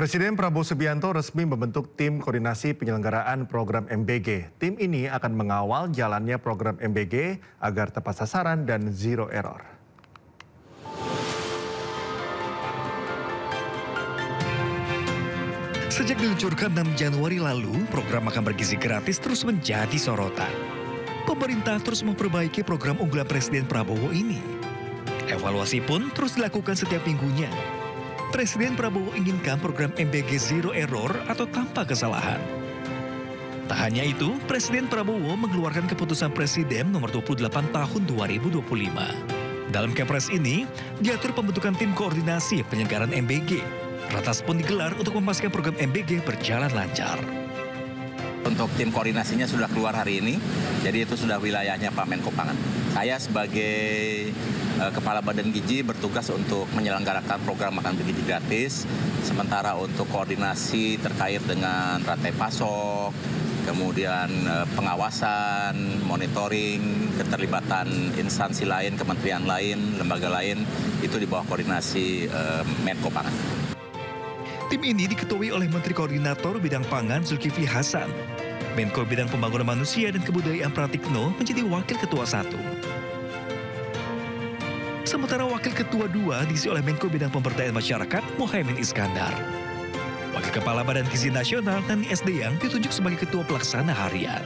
Presiden Prabowo Subianto resmi membentuk tim koordinasi penyelenggaraan program MBG. Tim ini akan mengawal jalannya program MBG agar tepat sasaran dan zero error. Sejak diluncurkan 6 Januari lalu, program makan bergizi gratis terus menjadi sorotan. Pemerintah terus memperbaiki program unggulan Presiden Prabowo ini. Evaluasi pun terus dilakukan setiap minggunya. Presiden Prabowo inginkan program MBG Zero Error atau tanpa kesalahan. Tak hanya itu, Presiden Prabowo mengeluarkan keputusan Presiden nomor 28 tahun 2025. Dalam Kepres ini, diatur pembentukan tim koordinasi penyelenggaraan MBG. Ratas pun digelar untuk memastikan program MBG berjalan lancar. Untuk tim koordinasinya sudah keluar hari ini, jadi itu sudah wilayahnya Pak Menko Pangan. Saya sebagai Kepala Badan Gizi bertugas untuk menyelenggarakan program makan bergizi gratis, sementara untuk koordinasi terkait dengan rantai pasok, kemudian pengawasan, monitoring, keterlibatan instansi lain, kementerian lain, lembaga lain, itu di bawah koordinasi Menko Pangan. Tim ini diketuai oleh Menteri Koordinator Bidang Pangan Zulkifli Hasan. Menko Bidang Pembangunan Manusia dan Kebudayaan Pratikno menjadi Wakil Ketua 1. Sementara Wakil Ketua 2 diisi oleh Menko Bidang Pemberdayaan Masyarakat Muhaimin Iskandar. Wakil Kepala Badan Gizi Nasional Nani Esdeyang ditunjuk sebagai Ketua Pelaksana Harian.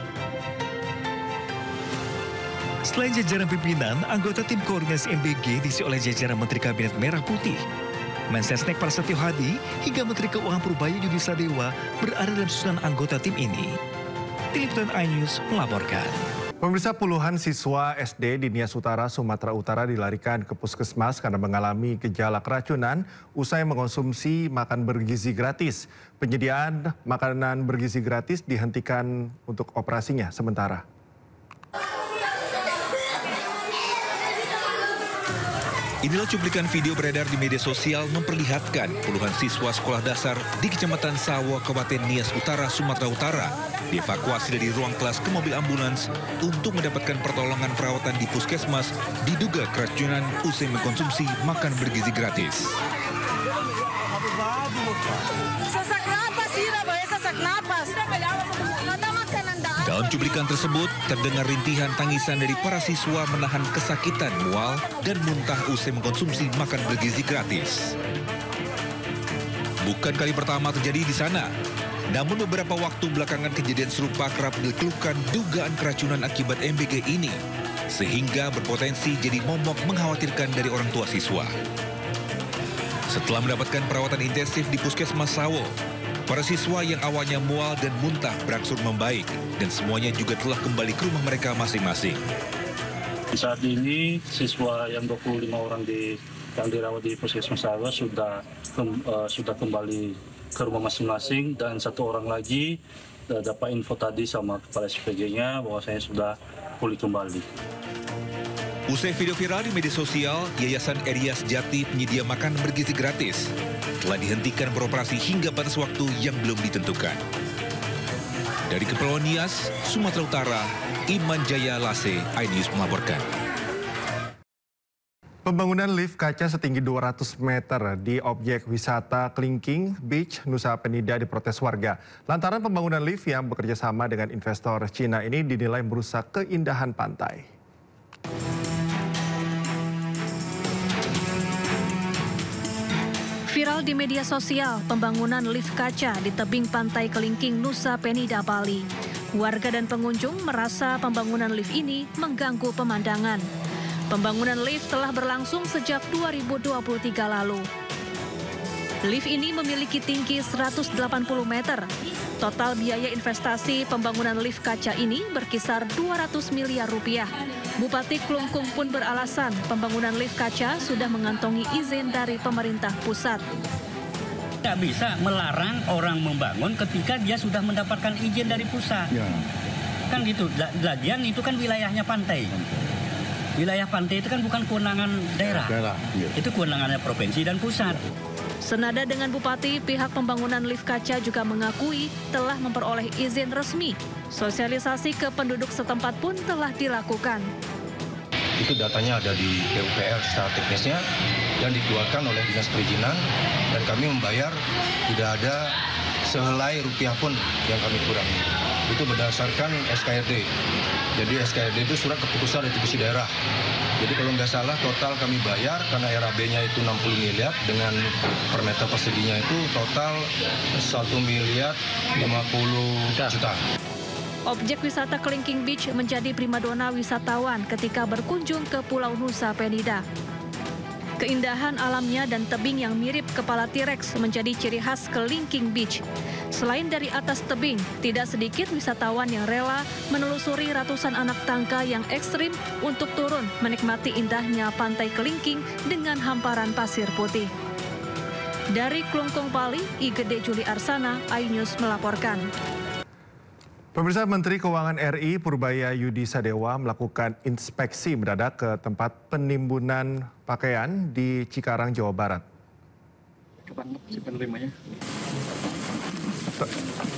Selain jajaran pimpinan, anggota tim koordinasi MBG diisi oleh jajaran Menteri Kabinet Merah Putih, Mensesnek Prasetyo Hadi, hingga Menteri Keuangan Purbaya Yudi Sadewa berada dalam susunan anggota tim ini. Tim Liputan iNews melaporkan. Pemirsa, puluhan siswa SD di Nias Utara, Sumatera Utara dilarikan ke puskesmas karena mengalami gejala keracunan usai mengonsumsi makan bergizi gratis. Penyediaan makanan bergizi gratis dihentikan untuk operasinya sementara. Inilah cuplikan video beredar di media sosial memperlihatkan puluhan siswa sekolah dasar di Kecamatan Sawo, Kabupaten Nias Utara, Sumatera Utara dievakuasi dari ruang kelas ke mobil ambulans untuk mendapatkan pertolongan perawatan di puskesmas diduga keracunan usai mengkonsumsi makan bergizi gratis. Sesak napas, sesak napas. Dalam cuplikan tersebut, terdengar rintihan tangisan dari para siswa menahan kesakitan mual dan muntah usai mengkonsumsi makan bergizi gratis. Bukan kali pertama terjadi di sana, namun beberapa waktu belakangan kejadian serupa kerap dikeluhkan dugaan keracunan akibat MBG ini, sehingga berpotensi jadi momok mengkhawatirkan dari orang tua siswa. Setelah mendapatkan perawatan intensif di Puskesmas Sawo, para siswa yang awalnya mual dan muntah berangsur membaik dan semuanya juga telah kembali ke rumah mereka masing-masing. Saat ini siswa yang 25 orang yang dirawat di Puskesmas Sawo sudah kembali ke rumah masing-masing, dan satu orang lagi dapat info tadi sama kepala SPG-nya bahwasanya sudah pulih kembali. Usai video viral di media sosial, Yayasan Erias Jati penyedia makan bergizi gratis telah dihentikan beroperasi hingga batas waktu yang belum ditentukan. Dari Kepulauan Nias, Sumatera Utara, Iman Jaya Lase, iNews melaporkan. Pembangunan lift kaca setinggi 200 meter di objek wisata Klingking Beach, Nusa Penida diprotes warga. Lantaran pembangunan lift yang bekerja sama dengan investor Cina ini dinilai merusak keindahan pantai. Viral di media sosial, pembangunan lift kaca di tebing pantai Klingking, Nusa Penida, Bali. Warga dan pengunjung merasa pembangunan lift ini mengganggu pemandangan. Pembangunan lift telah berlangsung sejak 2023 lalu. Lift ini memiliki tinggi 180 meter. Total biaya investasi pembangunan lift kaca ini berkisar 200 miliar rupiah. Bupati Klungkung pun beralasan pembangunan lift kaca sudah mengantongi izin dari pemerintah pusat. Tidak bisa melarang orang membangun ketika dia sudah mendapatkan izin dari pusat. Ya. Kan gitu, lagian itu kan wilayahnya pantai. Wilayah pantai itu kan bukan kewenangan daerah. Ya. Itu kewenangannya provinsi dan pusat. Senada dengan Bupati, pihak pembangunan lift kaca juga mengakui telah memperoleh izin resmi. Sosialisasi ke penduduk setempat pun telah dilakukan. Itu datanya ada di PUPR secara teknisnya yang dikeluarkan oleh Dinas Perizinan dan kami membayar tidak ada sehelai rupiah pun yang kami kurangi. Itu berdasarkan SKRD. Jadi SKRD itu surat keputusan retribusi daerah. Jadi kalau nggak salah total kami bayar karena RAB-nya itu 60 miliar dengan per meter perseginya itu total 1 miliar 50 juta. Objek wisata Kelingking Beach menjadi primadona wisatawan ketika berkunjung ke Pulau Nusa Penida. Keindahan alamnya dan tebing yang mirip kepala T-Rex menjadi ciri khas Kelingking Beach. Selain dari atas tebing, tidak sedikit wisatawan yang rela menelusuri ratusan anak tangka yang ekstrim untuk turun menikmati indahnya pantai Kelingking dengan hamparan pasir putih. Dari Klungkung Pali, Igede Juli Arsana, iNews melaporkan. Pemirsa, Menteri Keuangan RI Purbaya Yudi Sadewa melakukan inspeksi mendadak ke tempat penimbunan pakaian di Cikarang, Jawa Barat.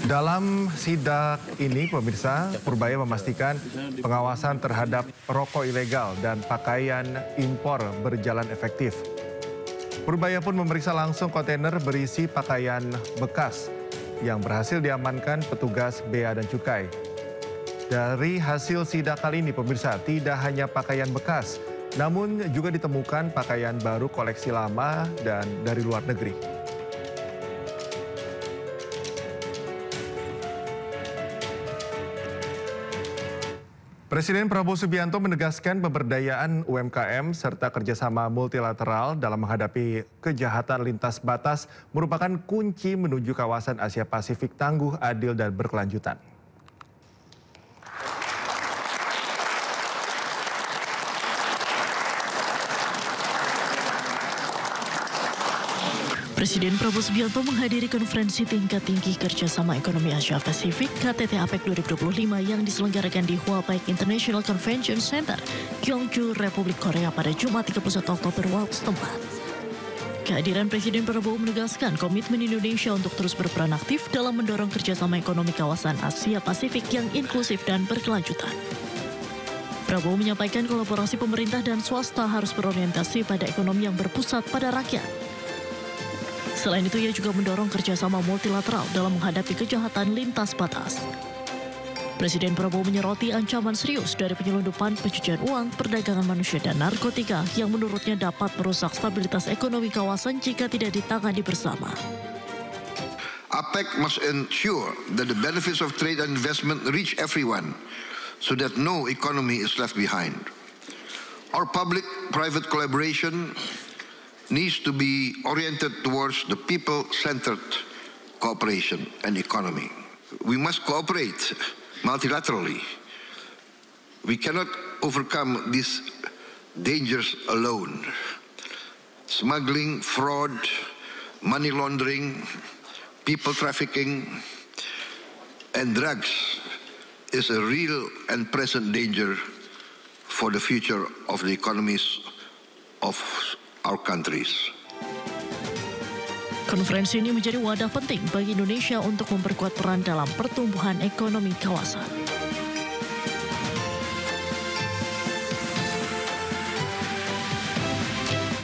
Dalam sidak ini, pemirsa, Purbaya memastikan pengawasan terhadap rokok ilegal dan pakaian impor berjalan efektif. Purbaya pun memeriksa langsung kontainer berisi pakaian bekas yang berhasil diamankan petugas Bea dan Cukai. Dari hasil sidak kali ini, pemirsa, tidak hanya pakaian bekas, namun juga ditemukan pakaian baru koleksi lama dan dari luar negeri. Presiden Prabowo Subianto menegaskan pemberdayaan UMKM serta kerjasama multilateral dalam menghadapi kejahatan lintas batas merupakan kunci menuju kawasan Asia Pasifik tangguh, adil, dan berkelanjutan. Presiden Prabowo Subianto menghadiri konferensi tingkat tinggi kerjasama ekonomi Asia Pasifik KTT APEC 2025 yang diselenggarakan di Hwapeng International Convention Center, Gyeongju, Republik Korea pada Jumat 31 Oktober waktu setempat. Kehadiran Presiden Prabowo menegaskan komitmen Indonesia untuk terus berperan aktif dalam mendorong kerjasama ekonomi kawasan Asia Pasifik yang inklusif dan berkelanjutan. Prabowo menyampaikan kolaborasi pemerintah dan swasta harus berorientasi pada ekonomi yang berpusat pada rakyat. Selain itu, ia juga mendorong kerjasama multilateral dalam menghadapi kejahatan lintas batas. Presiden Prabowo menyoroti ancaman serius dari penyelundupan, pencucian uang, perdagangan manusia, dan narkotika yang menurutnya dapat merusak stabilitas ekonomi kawasan jika tidak ditangani bersama. APEC must ensure that the benefits of trade and investment reach everyone so that no economy is left behind. Our public-private collaboration needs to be oriented towards the people-centered cooperation and economy. We must cooperate multilaterally. We cannot overcome these dangers alone. Smuggling, fraud, money laundering, people trafficking, and drugs is a real and present danger for the future of the economies of our countries. Konferensi ini menjadi wadah penting bagi Indonesia untuk memperkuat peran dalam pertumbuhan ekonomi kawasan.